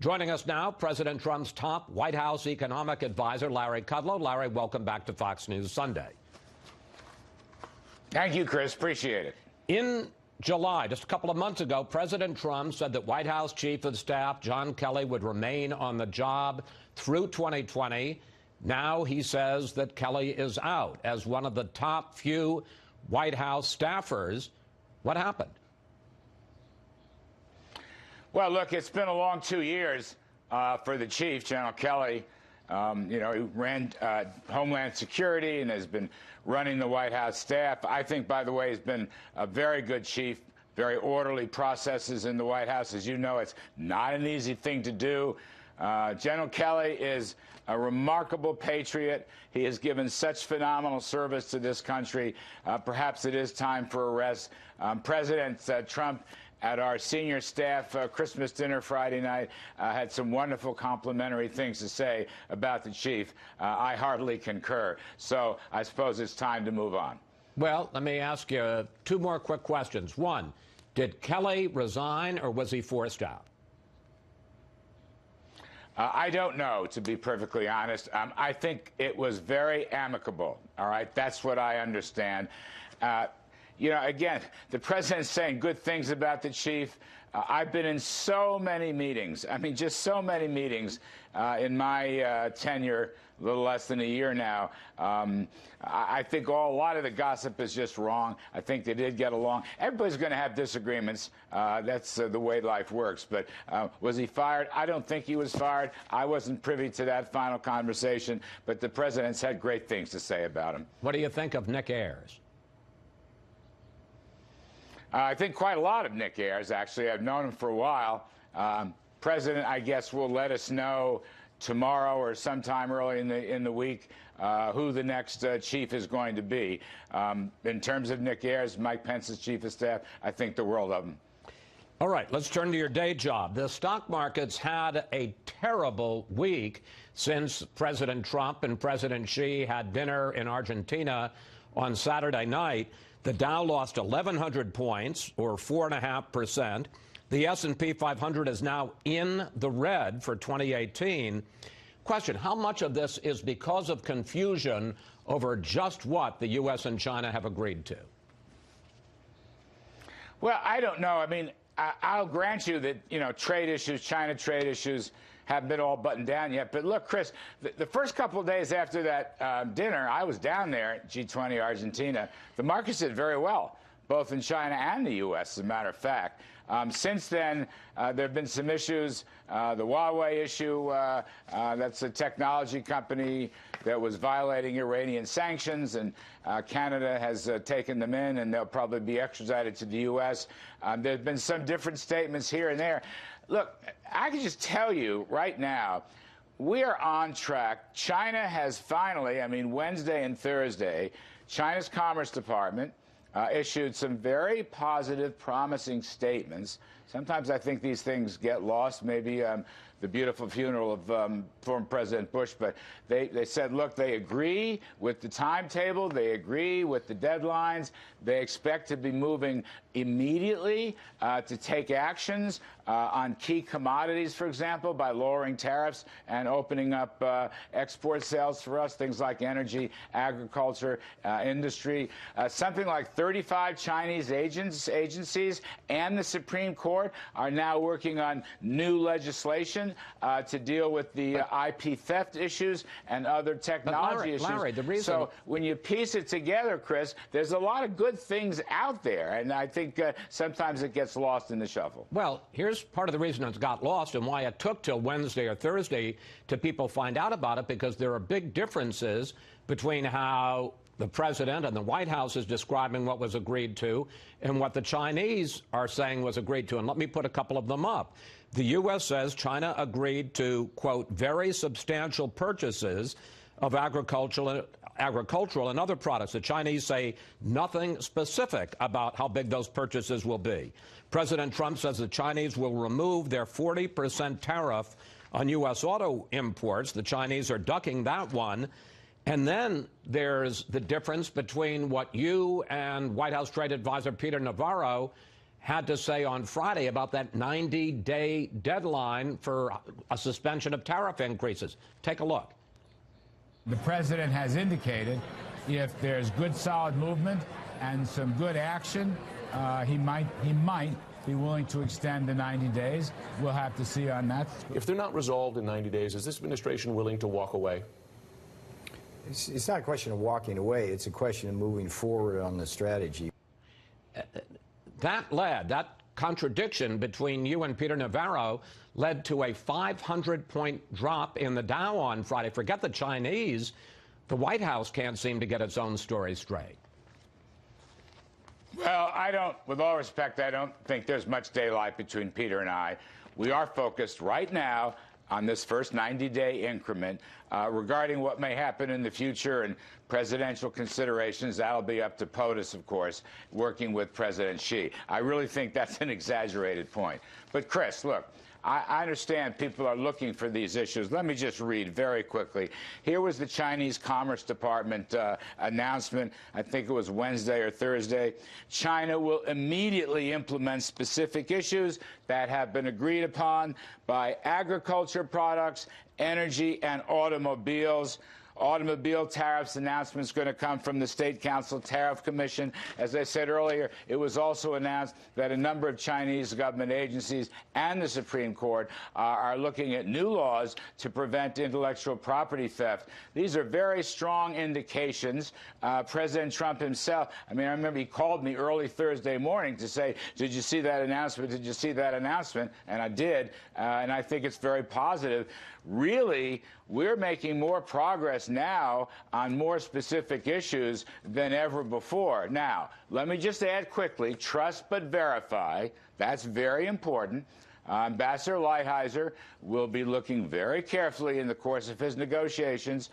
Joining us now, President Trump's top White House economic advisor, Larry Kudlow. Larry, welcome back to Fox News Sunday. Thank you, Chris. Appreciate it. In July, just a couple of months ago, President Trump said that White House Chief of Staff John Kelly would remain on the job through 2020. Now he says that Kelly is out as one of the top few White House staffers. What happened? Well, look, it's been a long 2 years for the chief, General Kelly. He ran Homeland Security and has been running the White House staff. I think, by the way, he's been a very good chief, very orderly processes in the White House. As you know, it's not an easy thing to do. General Kelly is a remarkable patriot. He has given such phenomenal service to this country. Perhaps it is time for a rest. President Trump, at our senior staff Christmas dinner Friday night, had some wonderful complimentary things to say about the chief. I heartily concur. So I suppose it's time to move on. Well, let me ask you two more quick questions. One, did Kelly resign or was he forced out? I don't know, to be perfectly honest. I think it was very amicable. All right, that's what I understand. Again, the president's saying good things about the chief. I've been in so many meetings. I mean, just so many meetings in my tenure, a little less than a year now. I think a lot of the gossip is just wrong. I think they did get along. Everybody's going to have disagreements. That's the way life works. But was he fired? I don't think he was fired. I wasn't privy to that final conversation. But the president's had great things to say about him. What do you think of Nick Ayers? I think quite a lot of Nick Ayers, actually. I've known him for a while. President, I guess, will let us know tomorrow or sometime early in the week who the next chief is going to be. In terms of Nick Ayers, Mike Pence's chief of staff, I think the world of him. All right, let's turn to your day job. The stock market's had a terrible week since President Trump and President Xi had dinner in Argentina on Saturday night. The Dow lost 1,100 points, or 4.5%. The S&P 500 is now in the red for 2018. Question, how much of this is because of confusion over just what the U.S. and China have agreed to? Well, I don't know. I mean, I'll grant you that, trade issues, China trade issues, haven't been all buttoned down yet. But look, Chris, the first couple of days after that dinner, I was down there at G20 Argentina. The markets did very well, both in China and the U.S., as a matter of fact. Since then, there have been some issues. The Huawei issue, that's a technology company that was violating Iranian sanctions, and Canada has taken them in, and they'll probably be extradited to the U.S. There have been some different statements here and there. Look, I can just tell you right now, we are on track. China has finally, Wednesday and Thursday, China's Commerce Department issued some very positive, promising statements. Sometimes I think these things get lost, maybe the beautiful funeral of former President Bush, but they said, look, they agree with the timetable, they agree with the deadlines, they expect to be moving immediately to take actions on key commodities, for example, by lowering tariffs and opening up export sales for us, things like energy, agriculture, industry. Something like 35 Chinese agencies and the Supreme Court are now working on new legislation to deal with the IP theft issues and other technology issues. Larry, the reason... So when you piece it together, Chris, there's a lot of good things out there, and I think sometimes it gets lost in the shuffle. Well, here's part of the reason it's got lost and why it took till Wednesday or Thursday to people find out about it, because there are big differences between how the president and the White House is describing what was agreed to and what the Chinese are saying was agreed to. And let me put a couple of them up. The U.S. says China agreed to, quote, very substantial purchases of agricultural and other products. The Chinese say nothing specific about how big those purchases will be. President Trump says the Chinese will remove their 40% tariff on U.S. auto imports. The Chinese are ducking that one. And then there's the difference between what you and White House Trade Advisor Peter Navarro had to say on Friday about that 90-day deadline for a suspension of tariff increases. Take a look. The president has indicated if there's good, solid movement and some good action, he might be willing to extend the 90 days. We'll have to see on that. If they're not resolved in 90 days, is this administration willing to walk away? It's not a question of walking away. It's a question of moving forward on the strategy. That contradiction between you and Peter Navarro led to a 500-point drop in the Dow on Friday. Forget the Chinese. The White House can't seem to get its own story straight. Well, with all respect, I don't think there's much daylight between Peter and I. We are focused right now on this first 90-day increment. Regarding what may happen in the future and presidential considerations, that'll be up to POTUS, of course, working with President Xi. I really think that's an exaggerated point. But, Chris, look, I understand people are looking for these issues. Let me just read very quickly. Here was the Chinese Commerce Department announcement. I think it was Wednesday or Thursday. China will immediately implement specific issues that have been agreed upon by agriculture products, energy, and automobiles. Automobile tariffs announcements going to come from the State Council Tariff Commission. As I said earlier, it was also announced that a number of Chinese government agencies and the Supreme Court are looking at new laws to prevent intellectual property theft. These are very strong indications. President Trump himself, I remember he called me early Thursday morning to say, did you see that announcement? Did you see that announcement? And I did, and I think it's very positive. Really, we're making more progress now on more specific issues than ever before. Now, let me just add quickly, trust but verify. That's very important. Ambassador Lighthizer will be looking very carefully in the course of his negotiations.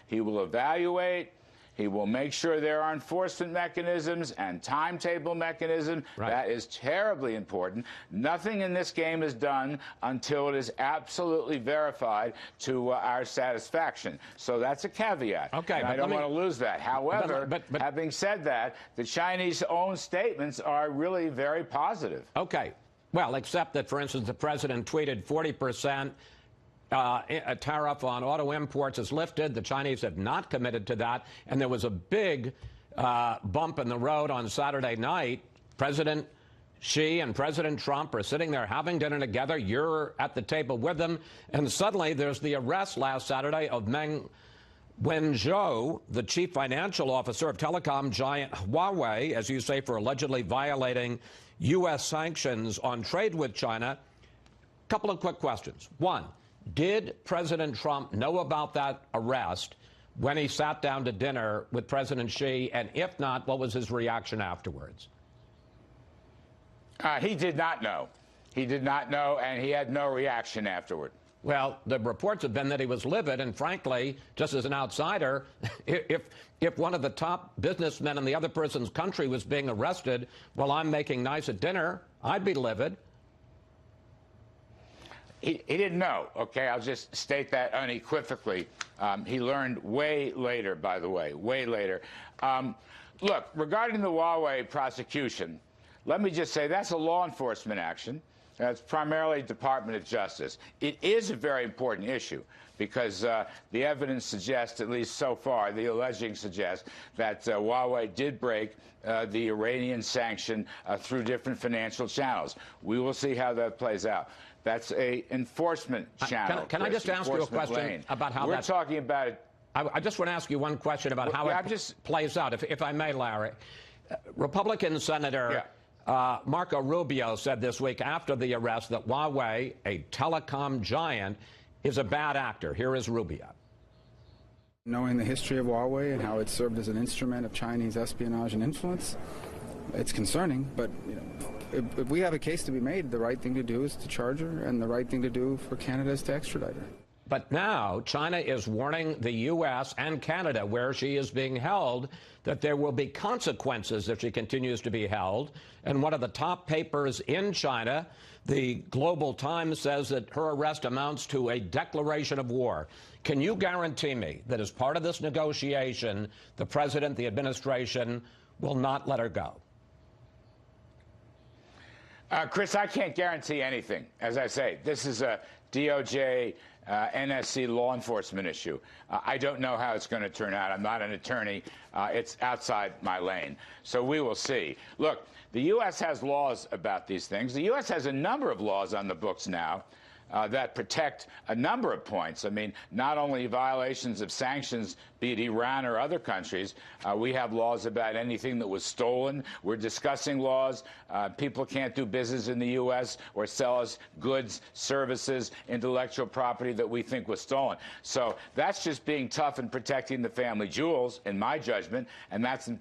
He will evaluate. He will make sure there are enforcement mechanisms and timetable mechanisms. Right. That is terribly important. Nothing in this game is done until it is absolutely verified to our satisfaction. So that's a caveat. Okay, and I don't want to lose that. However, but having said that, the Chinese own statements are really very positive. Okay. Well, except that, for instance, the president tweeted 40%. A tariff on auto imports is lifted. The Chinese have not committed to that. And there was a big bump in the road on Saturday night. President Xi and President Trump are sitting there having dinner together. You're at the table with them. And suddenly there's the arrest last Saturday of Meng Wanzhou, the chief financial officer of telecom giant Huawei, as you say, for allegedly violating U.S. sanctions on trade with China. Couple of quick questions. One, did President Trump know about that arrest when he sat down to dinner with President Xi? And if not, what was his reaction afterwards? He did not know. He did not know, and he had no reaction afterward. Well, the reports have been that he was livid, and frankly, just as an outsider, if one of the top businessmen in the other person's country was being arrested while I'm making nice at dinner, I'd be livid. He didn't know, okay? I'll just state that unequivocally. He learned way later, by the way, way later. Look, regarding the Huawei prosecution, let me just say that's a law enforcement action. It's primarily Department of Justice. It is a very important issue because the evidence suggests, at least so far, the alleging suggests that Huawei did break the Iranian sanction through different financial channels. We will see how that plays out. That's a enforcement channel. Can I just ask you a question about how we're talking about it? I just want to ask you one question about how it plays out, if I may, Larry. Republican Senator Marco Rubio said this week after the arrest that Huawei, a telecom giant, is a bad actor. Here is Rubio. Knowing the history of Huawei and how it served as an instrument of Chinese espionage and influence, it's concerning, but if we have a case to be made, the right thing to do is to charge her, and the right thing to do for Canada is to extradite her. But now China is warning the U.S. and Canada, where she is being held, that there will be consequences if she continues to be held. And one of the top papers in China, the Global Times, says that her arrest amounts to a declaration of war. Can you guarantee me that as part of this negotiation, the president, the administration, will not let her go? Chris, I can't guarantee anything. As I say, this is a DOJ, NSC law enforcement issue. I don't know how it's going to turn out. I'm not an attorney. It's outside my lane. So we will see. Look, the U.S. has laws about these things. The U.S. has a number of laws on the books now that protect a number of points. I mean, not only violations of sanctions, be it Iran or other countries, we have laws about anything that was stolen. We're discussing laws. People can't do business in the U.S. or sell us goods, services, intellectual property that we think was stolen. So that's just being tough and protecting the family jewels, in my judgment, and that's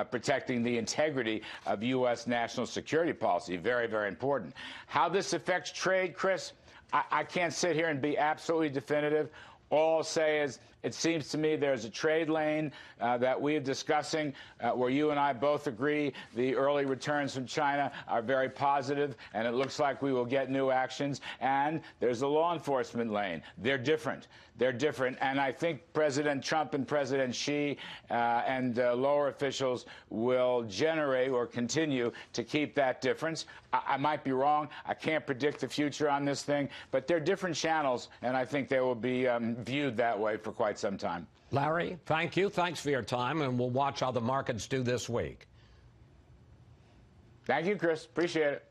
protecting the integrity of U.S. national security policy. Very, very important. How this affects trade, Chris, I can't sit here and be absolutely definitive. All I'll say is it seems to me there's a trade lane that we are discussing where you and I both agree the early returns from China are very positive, and it looks like we will get new actions. And there's a law enforcement lane. They're different. They're different. And I think President Trump and President Xi and lower officials will generate or continue to keep that difference. I might be wrong. I can't predict the future on this thing, but they're different channels, and I think they will be viewed that way for quite some time. Larry, thank you. Thanks for your time, and we'll watch how the markets do this week. Thank you, Chris. Appreciate it.